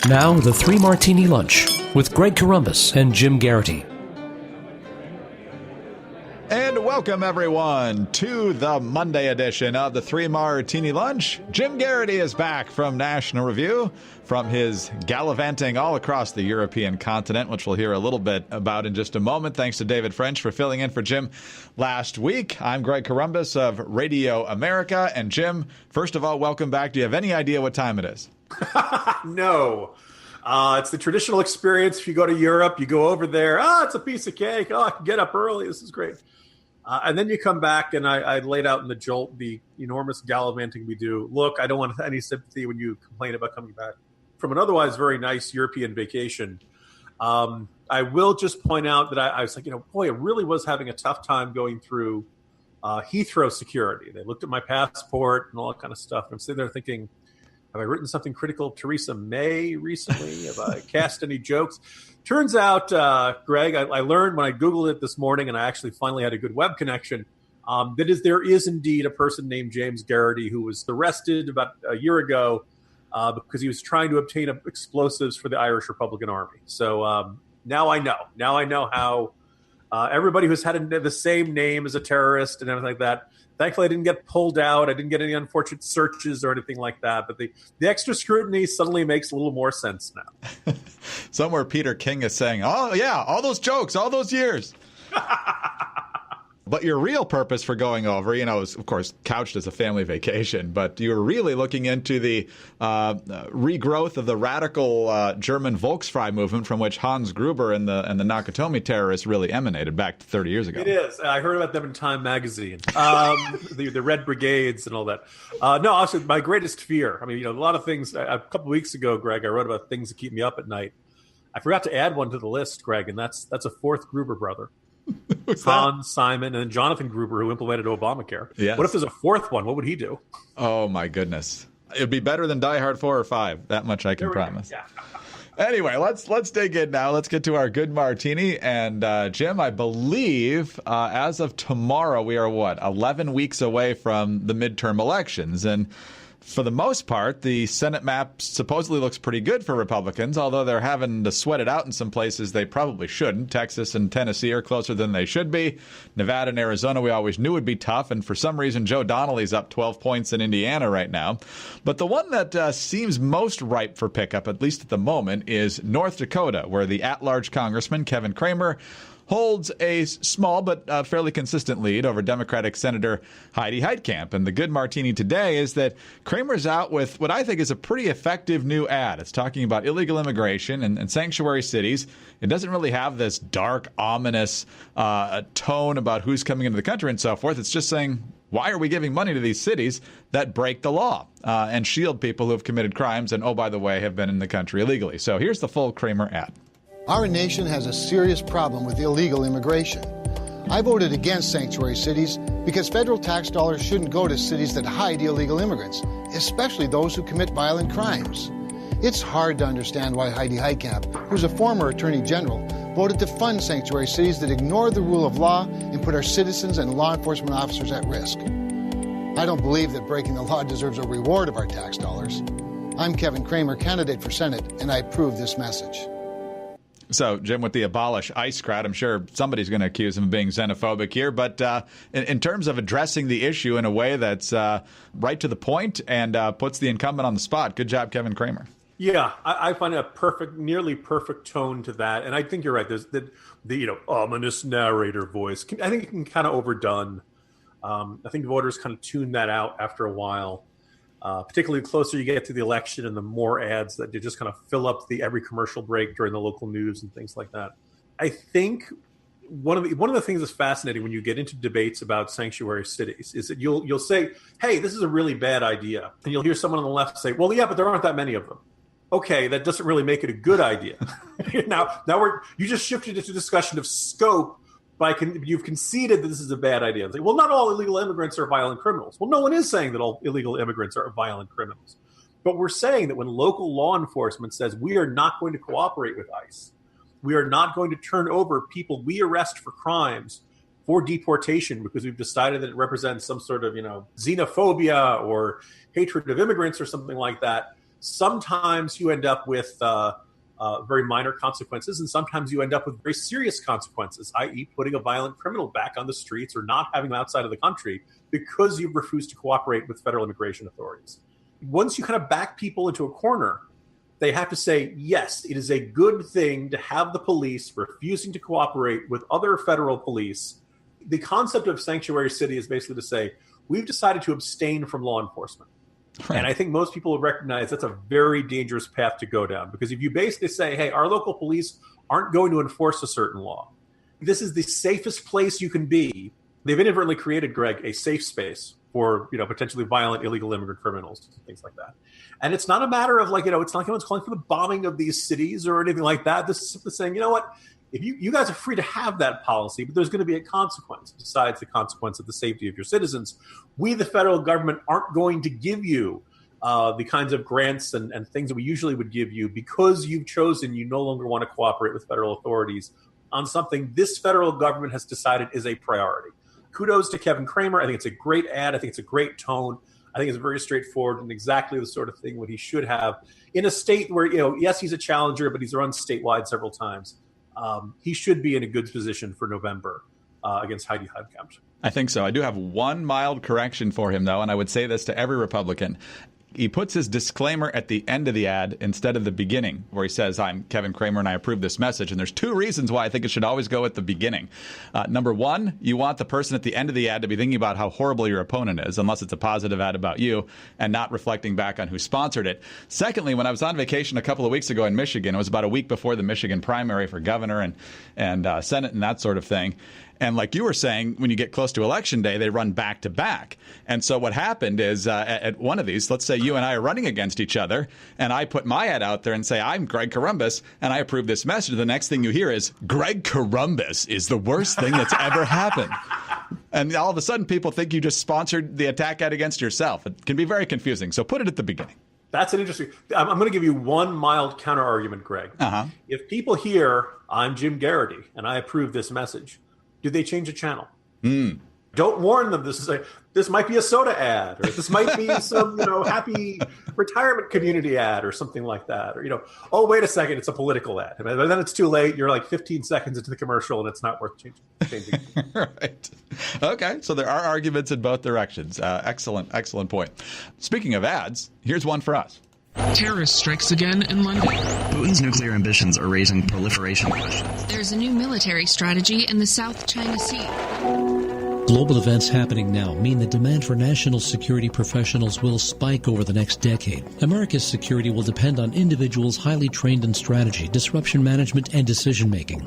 Now, the Three Martini Lunch with Greg Corombos and Jim Garrity. And welcome, everyone, to the Monday edition of the Three Martini Lunch. Jim Garrity is back from National Review, from his gallivanting all across the European continent, which we'll hear a little bit about in just a moment. Thanks to David French for filling in for Jim last week. I'm Greg Corombos of Radio America. And Jim, first of all, welcome back. Do you have any idea what time it is? No. It's the traditional experience. If you go to Europe, you go over there. It's a piece of cake. I can get up early. This is great. And then you come back, and I laid out in the jolt the enormous gallivanting we do. Look, I don't want any sympathy when you complain about coming back from an otherwise very nice European vacation. I will just point out that I was like, I really was having a tough time going through Heathrow security. They looked at my passport and all that kind of stuff. And I'm sitting there thinking, have I written something critical of Theresa May recently? Have I cast any jokes? Turns out, Greg, I learned when I Googled it this morning, and I actually finally had a good web connection, there is indeed a person named James Garrity who was arrested about a year ago because he was trying to obtain explosives for the Irish Republican Army. So now I know. Now I know how everybody who's had the same name as a terrorist and everything like that. Thankfully, I didn't get pulled out. I didn't get any unfortunate searches or anything like that. But the extra scrutiny suddenly makes a little more sense now. Somewhere Peter King is saying, oh, yeah, all those jokes, all those years. But your real purpose for going over, is, of course, couched as a family vacation. But you were really looking into the regrowth of the radical German Volksfrei movement from which Hans Gruber and the Nakatomi terrorists really emanated back 30 years ago. It is. I heard about them in Time magazine, the Red Brigades and all that. No, also my greatest fear. I mean, a lot of things. A couple of weeks ago, Greg, I wrote about things that keep me up at night. I forgot to add one to the list, Greg, and that's a fourth Gruber brother. Hans, Simon, and Jonathan Gruber, who implemented Obamacare. Yes. What if there's a fourth one? What would he do? Oh, my goodness. It'd be better than Die Hard 4 or 5. That much I can promise. Yeah. Anyway, let's dig in now. Let's get to our good martini. And Jim, I believe as of tomorrow, we are 11 weeks away from the midterm elections. And for the most part, the Senate map supposedly looks pretty good for Republicans, although they're having to sweat it out in some places they probably shouldn't. Texas and Tennessee are closer than they should be. Nevada and Arizona we always knew would be tough, and for some reason Joe Donnelly's up 12 points in Indiana right now. But the one that seems most ripe for pickup, at least at the moment, is North Dakota, where the at-large Congressman Kevin Cramer holds a small but fairly consistent lead over Democratic Senator Heidi Heitkamp. And the good martini today is that Cramer's out with what I think is a pretty effective new ad. It's talking about illegal immigration and sanctuary cities. It doesn't really have this dark, ominous tone about who's coming into the country and so forth. It's just saying, why are we giving money to these cities that break the law and shield people who have committed crimes and, oh, by the way, have been in the country illegally? So here's the full Cramer ad. Our nation has a serious problem with illegal immigration. I voted against sanctuary cities because federal tax dollars shouldn't go to cities that hide illegal immigrants, especially those who commit violent crimes. It's hard to understand why Heidi Heitkamp, who's a former attorney general, voted to fund sanctuary cities that ignore the rule of law and put our citizens and law enforcement officers at risk. I don't believe that breaking the law deserves a reward of our tax dollars. I'm Kevin Cramer, candidate for Senate, and I approve this message. So, Jim, with the Abolish ICE crowd, I'm sure somebody's going to accuse him of being xenophobic here. But in terms of addressing the issue in a way that's right to the point and puts the incumbent on the spot, good job, Kevin Cramer. Yeah, I find a nearly perfect tone to that. And I think you're right. There's the ominous narrator voice. I think it can kind of overdone. I think voters kind of tune that out after a while. Particularly the closer you get to the election and the more ads that you just kind of fill up every commercial break during the local news and things like that. I think one of the things that's fascinating when you get into debates about sanctuary cities is that you'll say, hey, this is a really bad idea. And you'll hear someone on the left say, well, yeah, but there aren't that many of them. Okay, that doesn't really make it a good idea. now you just shifted it to discussion of scope. You've conceded that this is a bad idea. It's like, well, not all illegal immigrants are violent criminals. Well, no one is saying that all illegal immigrants are violent criminals. But we're saying that when local law enforcement says we are not going to cooperate with ICE, we are not going to turn over people we arrest for crimes for deportation because we've decided that it represents some sort of, xenophobia or hatred of immigrants or something like that, sometimes you end up with very minor consequences, and sometimes you end up with very serious consequences, i.e. putting a violent criminal back on the streets or not having them outside of the country because you've refused to cooperate with federal immigration authorities. Once you kind of back people into a corner, they have to say, yes, it is a good thing to have the police refusing to cooperate with other federal police. The concept of sanctuary city is basically to say, we've decided to abstain from law enforcement. Right. And I think most people would recognize that's a very dangerous path to go down, because if you basically say, hey, our local police aren't going to enforce a certain law, this is the safest place you can be. They've inadvertently created, Greg, a safe space for, potentially violent illegal immigrant criminals, things like that. And it's not a matter of it's not like anyone's calling for the bombing of these cities or anything like that. This is simply saying, you know what? If you guys are free to have that policy, but there's going to be a consequence besides the consequence of the safety of your citizens. We, the federal government, aren't going to give you the kinds of grants and things that we usually would give you because you've chosen you no longer want to cooperate with federal authorities on something this federal government has decided is a priority. Kudos to Kevin Cramer. I think it's a great ad. I think it's a great tone. I think it's very straightforward and exactly the sort of thing what he should have in a state where, yes, he's a challenger, but he's run statewide several times. He should be in a good position for November against Heidi Heitkamp. I think so. I do have one mild correction for him, though, and I would say this to every Republican. He puts his disclaimer at the end of the ad instead of the beginning, where he says, I'm Kevin Cramer and I approve this message. And there's two reasons why I think it should always go at the beginning. Number one, you want the person at the end of the ad to be thinking about how horrible your opponent is, unless it's a positive ad about you, and not reflecting back on who sponsored it. Secondly, when I was on vacation a couple of weeks ago in Michigan, it was about a week before the Michigan primary for governor and Senate and that sort of thing. And like you were saying, when you get close to Election Day, they run back to back. And so what happened is at one of these, let's say you and I are running against each other, and I put my ad out there and say, I'm Greg Corombos, and I approve this message. The next thing you hear is, Greg Corombos is the worst thing that's ever happened. And all of a sudden, people think you just sponsored the attack ad against yourself. It can be very confusing. So put it at the beginning. That's an interesting. I'm going to give you one mild counter argument, Greg. If people hear, I'm Jim Garrity, and I approve this message, do they change the channel? Don't warn them. This might be a soda ad, or this might be some happy retirement community ad, or something like that. Or oh, wait a second, it's a political ad. And then it's too late. You're like 15 seconds into the commercial, and it's not worth changing. Right. Okay. So there are arguments in both directions. Excellent point. Speaking of ads, here's one for us. Terrorist strikes again in London. Putin's nuclear ambitions are raising proliferation questions. There's a new military strategy in the South China Sea. Global events happening now mean the demand for national security professionals will spike over the next decade. America's security will depend on individuals highly trained in strategy, disruption management, and decision-making.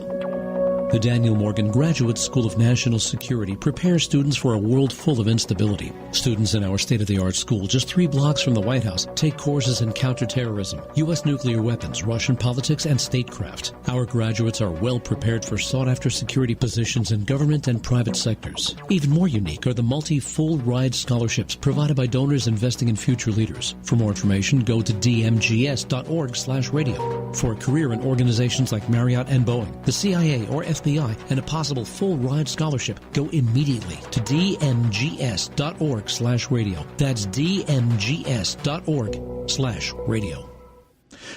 The Daniel Morgan Graduate School of National Security prepares students for a world full of instability. Students in our state-of-the-art school, just 3 blocks from the White House, take courses in counterterrorism, U.S. nuclear weapons, Russian politics, and statecraft. Our graduates are well prepared for sought-after security positions in government and private sectors. Even more unique are the multi-full-ride scholarships provided by donors investing in future leaders. For more information, go to dmgs.org/radio. For a career in organizations like Marriott and Boeing, the CIA, or FBI, and a possible full-ride scholarship, go immediately to dmgs.org/radio. That's dmgs.org/radio.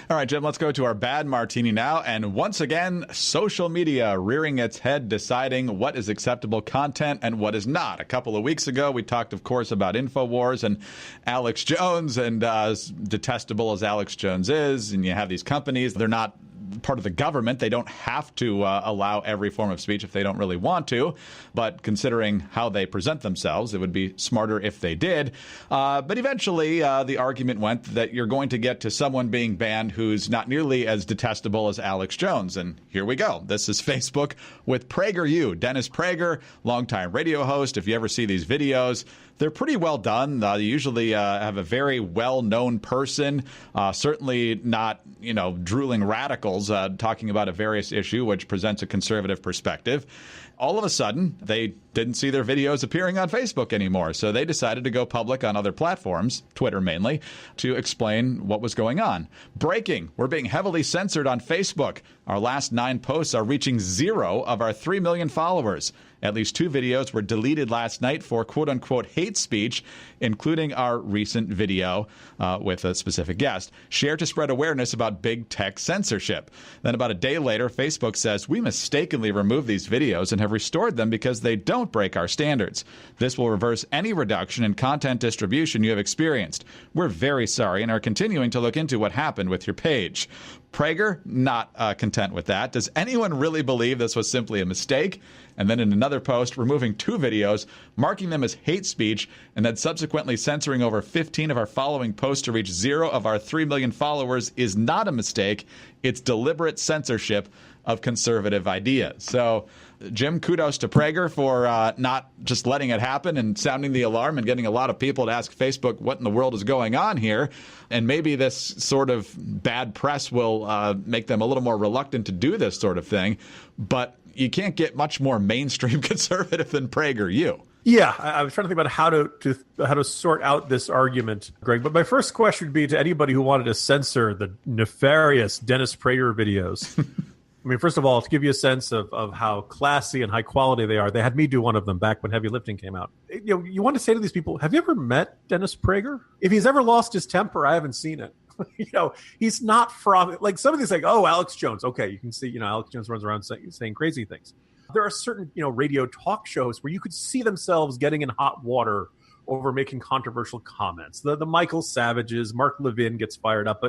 All right, Jim, let's go to our bad martini now. And once again, social media rearing its head, deciding what is acceptable content and what is not. A couple of weeks ago, we talked, of course, about InfoWars and Alex Jones. And as detestable as Alex Jones is, and you have these companies, they're not part of the government. They don't have to allow every form of speech if they don't really want to. But considering how they present themselves, it would be smarter if they did. But eventually, the argument went that you're going to get to someone being banned who's not nearly as detestable as Alex Jones. And here we go. This is Facebook with PragerU. Dennis Prager, longtime radio host. If you ever see these videos, they're pretty well done. They usually have a very well-known person, certainly not, drooling radicals talking about a various issue which presents a conservative perspective. All of a sudden, they didn't see their videos appearing on Facebook anymore. So they decided to go public on other platforms, Twitter mainly, to explain what was going on. Breaking, we're being heavily censored on Facebook. Our last 9 posts are reaching 0 of our 3 million followers. At least 2 videos were deleted last night for quote-unquote hate speech, including our recent video with a specific guest. Share to spread awareness about big tech censorship. Then about a day later, Facebook says, we mistakenly removed these videos and have restored them because they don't break our standards. This will reverse any reduction in content distribution you have experienced. We're very sorry and are continuing to look into what happened with your page. Prager, not content with that. Does anyone really believe this was simply a mistake? And then in another post, removing 2 videos, marking them as hate speech, and then subsequently censoring over 15 of our following posts to reach 0 of our 3 million followers is not a mistake. It's deliberate censorship of conservative ideas. So, Jim, kudos to Prager for not just letting it happen and sounding the alarm and getting a lot of people to ask Facebook what in the world is going on here. And maybe this sort of bad press will make them a little more reluctant to do this sort of thing. But you can't get much more mainstream conservative than Prager. Yeah, I was trying to think about how to sort out this argument, Greg. But my first question would be to anybody who wanted to censor the nefarious Dennis Prager videos. I mean, first of all, to give you a sense of how classy and high quality they are, they had me do one of them back when Heavy Lifting came out. You want to say to these people, have you ever met Dennis Prager? If he's ever lost his temper, I haven't seen it. He's not from, like some of these, like, oh, Alex Jones. Okay, you can see, Alex Jones runs around saying crazy things. There are certain, radio talk shows where you could see themselves getting in hot water over making controversial comments. The Michael Savages, Mark Levin gets fired up,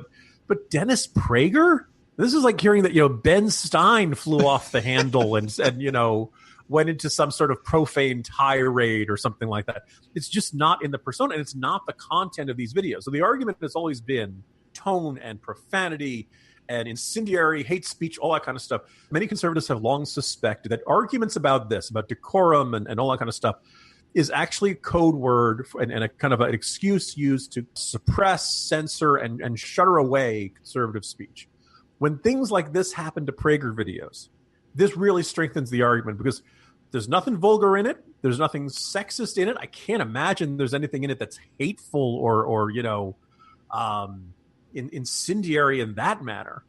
but Dennis Prager? This is like hearing that, Ben Stein flew off the handle and went into some sort of profane tirade or something like that. It's just not in the persona, and it's not the content of these videos. So the argument has always been tone and profanity and incendiary hate speech, all that kind of stuff. Many conservatives have long suspected that arguments about this, about decorum and all that kind of stuff, is actually a code word and a kind of an excuse used to suppress, censor, and shutter away conservative speech. When things like this happen to Prager videos, this really strengthens the argument because there's nothing vulgar in it. There's nothing sexist in it. I can't imagine there's anything in it that's hateful or incendiary in that manner.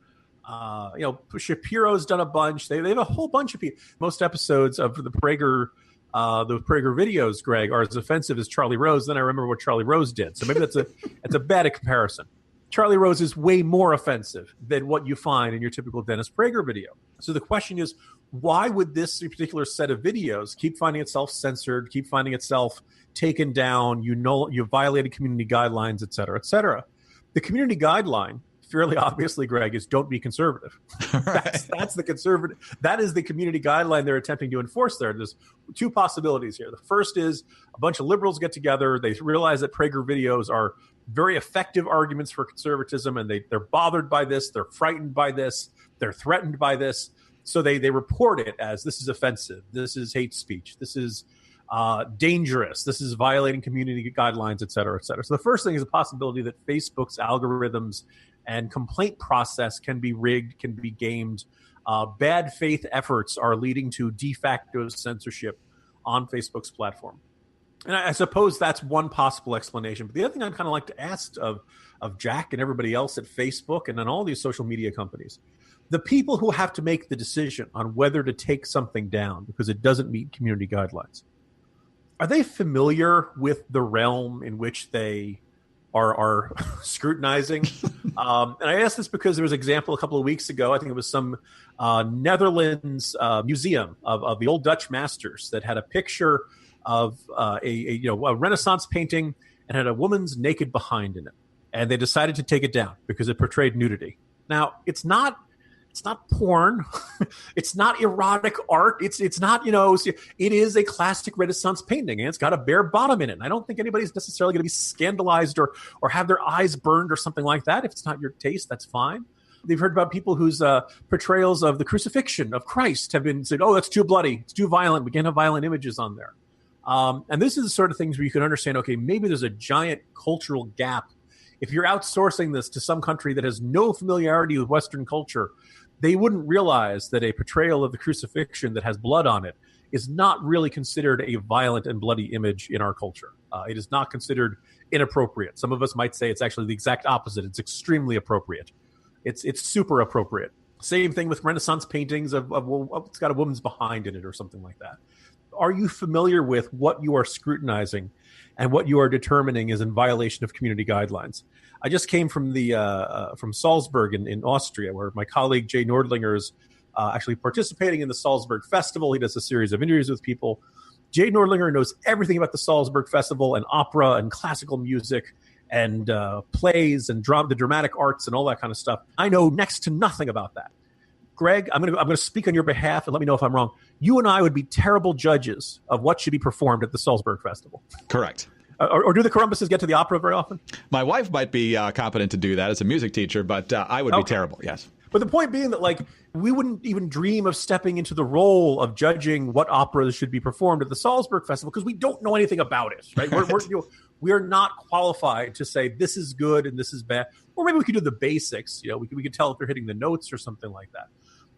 Shapiro's done a bunch. They have a whole bunch of people. Most episodes of the Prager videos, Greg, are as offensive as Charlie Rose. Then I remember what Charlie Rose did. So maybe that's a bad comparison. Charlie Rose is way more offensive than what you find in your typical Dennis Prager video. So the question is, why would this particular set of videos keep finding itself censored, keep finding itself taken down, you violated community guidelines, et cetera, et cetera? The community guideline, fairly obviously, Greg, is don't be conservative. Right. That's the conservative. That is the community guideline they're attempting to enforce there. There's 2 possibilities here. The first is a bunch of liberals get together. They realize that Prager videos are very effective arguments for conservatism, and they're bothered by this. They're frightened by this. They're threatened by this. So they report it as this is offensive. This is hate speech. This is dangerous. This is violating community guidelines, et cetera, et cetera. So the first thing is a possibility that Facebook's algorithms and complaint process can be rigged, can be gamed. Bad faith efforts are leading to de facto censorship on Facebook's platform. And I suppose that's one possible explanation. But the other thing I'd kind of like to ask of Jack and everybody else at Facebook and on all these social media companies, the people who have to make the decision on whether to take something down because it doesn't meet community guidelines, are they familiar with the realm in which they are scrutinizing? And I ask this because there was an example a couple of weeks ago. I think it was some Netherlands museum of the old Dutch masters that had a picture of a Renaissance painting and had a woman's naked behind in it. And they decided to take it down because it portrayed nudity. Now, it's not porn. It's not erotic art. It's not, it is a classic Renaissance painting, and it's got a bare bottom in it. And I don't think anybody's necessarily going to be scandalized or have their eyes burned or something like that. If it's not your taste, that's fine. They've heard about people whose portrayals of the crucifixion of Christ have been said, oh, that's too bloody. It's too violent. We can't have violent images on there. And this is the sort of things where you can understand, okay, maybe there's a giant cultural gap If you're outsourcing this to some country that has no familiarity with Western culture, they wouldn't realize that a portrayal of the crucifixion that has blood on it is not really considered a violent and bloody image in our culture. It is not considered inappropriate. Some of us might say it's actually the exact opposite. It's extremely appropriate. It's super appropriate. Same thing with Renaissance paintings of it's got a woman's behind in it or something like that. Are you familiar with what you are scrutinizing and what you are determining is in violation of community guidelines? I just came from from Salzburg in Austria, where my colleague Jay Nordlinger is actually participating in the Salzburg Festival. He does a series of interviews with people. Jay Nordlinger knows everything about the Salzburg Festival and opera and classical music and plays and the dramatic arts and all that kind of stuff. I know next to nothing about that. Greg, I'm going to speak on your behalf and let me know if I'm wrong. You and I would be terrible judges of what should be performed at the Salzburg Festival. Correct. Or do the Columbuses get to the opera very often? My wife might be competent to do that as a music teacher, but I would be terrible, yes. But the point being that, like, we wouldn't even dream of stepping into the role of judging what operas should be performed at the Salzburg Festival because we don't know anything about it, right? We're not qualified to say this is good and this is bad. Or maybe we could do the basics. We could tell if they're hitting the notes or something like that.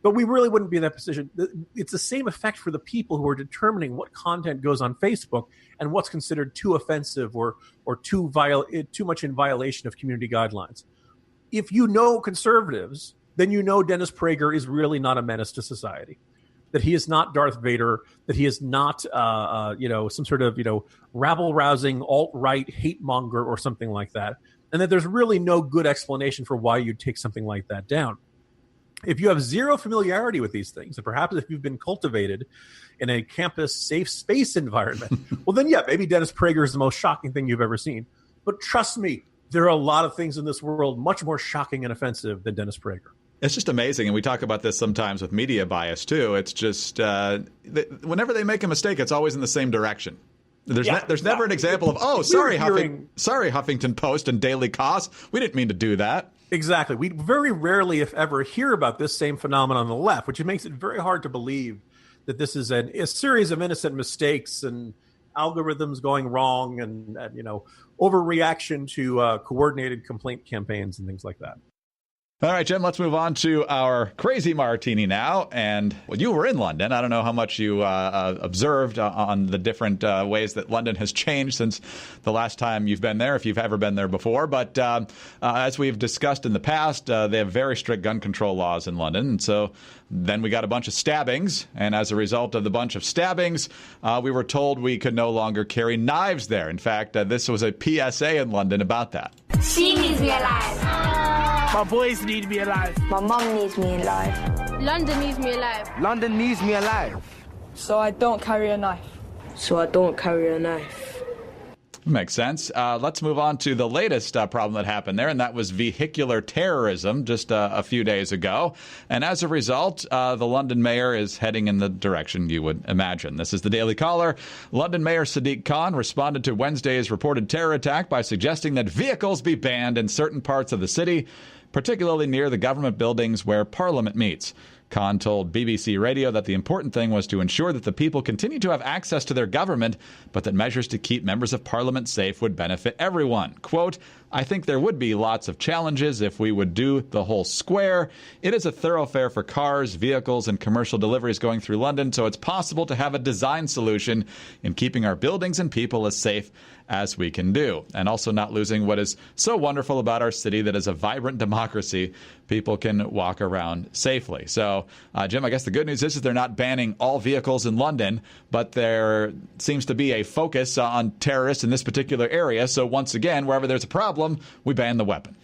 But we really wouldn't be in that position. It's the same effect for the people who are determining what content goes on Facebook and what's considered too offensive or too much in violation of community guidelines. If you know conservatives, then you know Dennis Prager is really not a menace to society, that he is not Darth Vader, that he is not some sort of rabble-rousing alt-right hate monger or something like that, and that there's really no good explanation for why you'd take something like that down. If you have zero familiarity with these things, and perhaps if you've been cultivated in a campus safe space environment, well, then, yeah, maybe Dennis Prager is the most shocking thing you've ever seen. But trust me, there are a lot of things in this world much more shocking and offensive than Dennis Prager. It's just amazing, and we talk about this sometimes with media bias, too. It's just whenever they make a mistake, it's always in the same direction. There's never an example of, sorry, Huffington Post and Daily Kos, we didn't mean to do that. Exactly. We very rarely, if ever, hear about this same phenomenon on the left, which makes it very hard to believe that this is a series of innocent mistakes and algorithms going wrong and overreaction to coordinated complaint campaigns and things like that. All right, Jim, let's move on to our crazy martini now. And you were in London. I don't know how much you observed on the different ways that London has changed since the last time you've been there, if you've ever been there before. But as we've discussed in the past, they have very strict gun control laws in London. And so then we got a bunch of stabbings. And as a result of the bunch of stabbings, we were told we could no longer carry knives there. In fact, this was a PSA in London about that. She needs me alive. My boys need me alive. My mum needs me alive. London needs me alive. London needs me alive. So I don't carry a knife. So I don't carry a knife. Makes sense. Let's move on to the latest problem that happened there, and that was vehicular terrorism just a few days ago. And as a result, the London mayor is heading in the direction you would imagine. This is the Daily Caller. London Mayor Sadiq Khan responded to Wednesday's reported terror attack by suggesting that vehicles be banned in certain parts of the city, particularly near the government buildings where Parliament meets. Khan told BBC Radio that the important thing was to ensure that the people continue to have access to their government, but that measures to keep members of Parliament safe would benefit everyone. Quote, I think there would be lots of challenges if we would do the whole square. It is a thoroughfare for cars, vehicles, and commercial deliveries going through London, so it's possible to have a design solution in keeping our buildings and people as safe as we can do, and also not losing what is so wonderful about our city, that is a vibrant democracy. People can walk around safely. So, Jim, I guess the good news is they're not banning all vehicles in London, but there seems to be a focus on terrorists in this particular area. So once again, wherever there's a problem, we ban the weapon.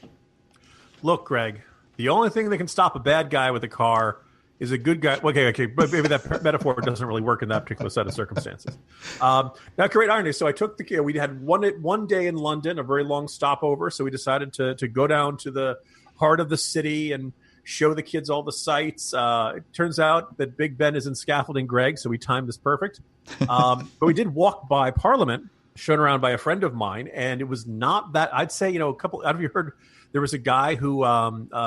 Look, Greg, the only thing that can stop a bad guy with a car is a good guy. Okay, but maybe that metaphor doesn't really work in that particular set of circumstances. Now, great irony. So I took we had one day in London, a very long stopover. So we decided to go down to the heart of the city and show the kids all the sights. It turns out that Big Ben is in scaffolding, Greg, so we timed this perfect. But we did walk by Parliament, shown around by a friend of mine, and it was not that. I'd say, a couple. Have you heard? There was a guy who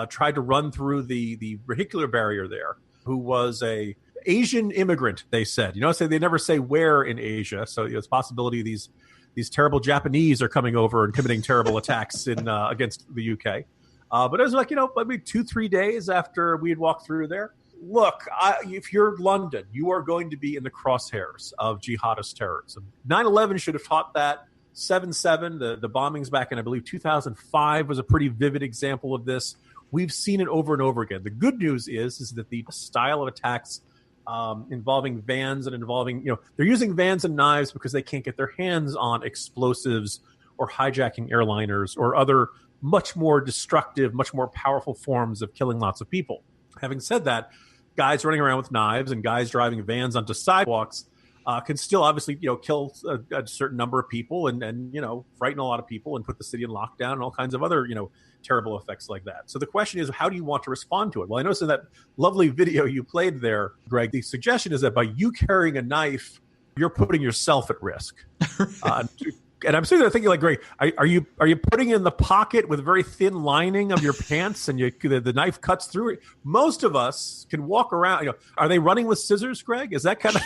tried to run through the vehicular barrier there, who was a Asian immigrant. They said, so they never say where in Asia. So it's a possibility these these terrible Japanese are coming over and committing terrible attacks against the UK. But it was like, maybe 2-3 days after we had walked through there. Look, if you're London, you are going to be in the crosshairs of jihadist terrorism. 9/11 should have taught that. 7/7, the bombings back in, I believe, 2005 was a pretty vivid example of this. We've seen it over and over again. The good news is that the style of attacks involving vans and involving, they're using vans and knives because they can't get their hands on explosives or hijacking airliners or other much more destructive, much more powerful forms of killing lots of people. Having said that, guys running around with knives and guys driving vans onto sidewalks can still obviously, kill a certain number of people and frighten a lot of people and put the city in lockdown and all kinds of other, terrible effects like that. So the question is, how do you want to respond to it? Well, I noticed in that lovely video you played there, Greg, the suggestion is that by you carrying a knife, you're putting yourself at risk. And I'm sitting there thinking, like, Greg, are you putting it in the pocket with a very thin lining of your pants, and the knife cuts through it? Most of us can walk around. Are they running with scissors, Greg? Is that kind of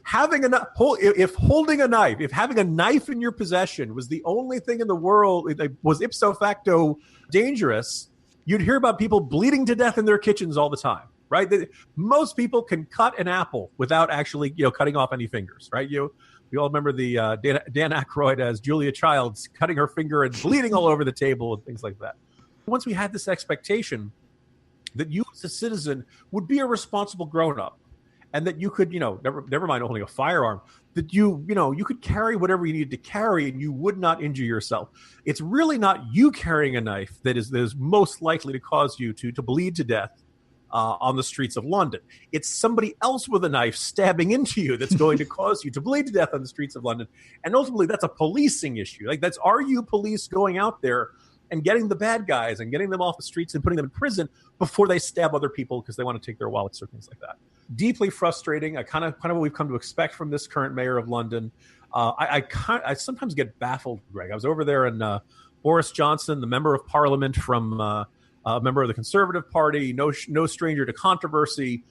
having holding a knife, if having a knife in your possession was the only thing in the world that was ipso facto dangerous, you'd hear about people bleeding to death in their kitchens all the time, right? Most people can cut an apple without actually cutting off any fingers, right? We all remember the Dan Aykroyd as Julia Childs cutting her finger and bleeding all over the table and things like that. Once we had this expectation that you as a citizen would be a responsible grown-up and that you could, never mind holding a firearm, that you could carry whatever you needed to carry and you would not injure yourself. It's really not you carrying a knife that is most likely to cause you to bleed to death on the streets of London. It's somebody else with a knife stabbing into you that's going to cause you to bleed to death on the streets of London. And ultimately, that's a policing issue. Are you police going out there and getting the bad guys and getting them off the streets and putting them in prison before they stab other people because they want to take their wallets or things like that? Deeply frustrating. Kind of what we've come to expect from this current mayor of London. I sometimes get baffled, Greg. I was over there, and Boris Johnson, the member of Parliament from a member of the Conservative Party, no stranger to controversy,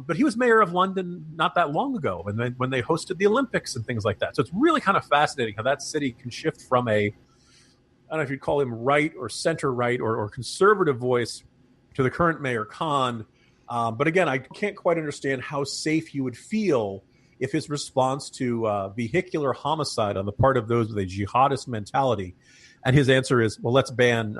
but he was mayor of London not that long ago, and then when they hosted the Olympics and things like that. So it's really kind of fascinating how that city can shift from I don't know if you'd call him right or center right or conservative voice to the current mayor Khan. But again, I can't quite understand how safe he would feel if his response to vehicular homicide on the part of those with a jihadist mentality, and his answer is, well, let's ban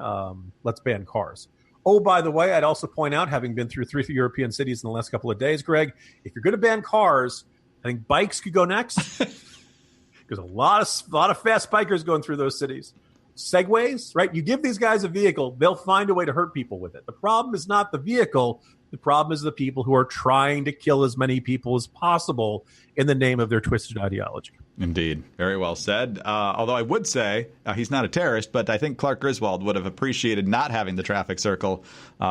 cars. Oh, by the way, I'd also point out, having been through 3 European cities in the last couple of days, Greg, if you're going to ban cars, I think bikes could go next. There's a lot of fast bikers going through those cities. Segways, right? You give these guys a vehicle, they'll find a way to hurt people with it. The problem is not the vehicle. The problem is the people who are trying to kill as many people as possible in the name of their twisted ideology. Indeed. Very well said. Although I would say he's not a terrorist, but I think Clark Griswold would have appreciated not having the traffic circle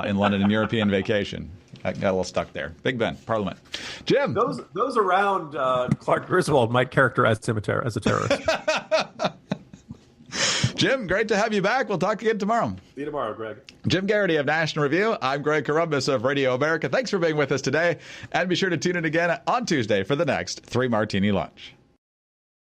in London and European vacation. I got a little stuck there. Big Ben, Parliament. Jim. Those around Clark Griswold might characterize him as a terrorist. Jim, great to have you back. We'll talk again tomorrow. See you tomorrow, Greg. Jim Garrity of National Review. I'm Greg Corombos of Radio America. Thanks for being with us today. And be sure to tune in again on Tuesday for the next 3 Martini Lunch.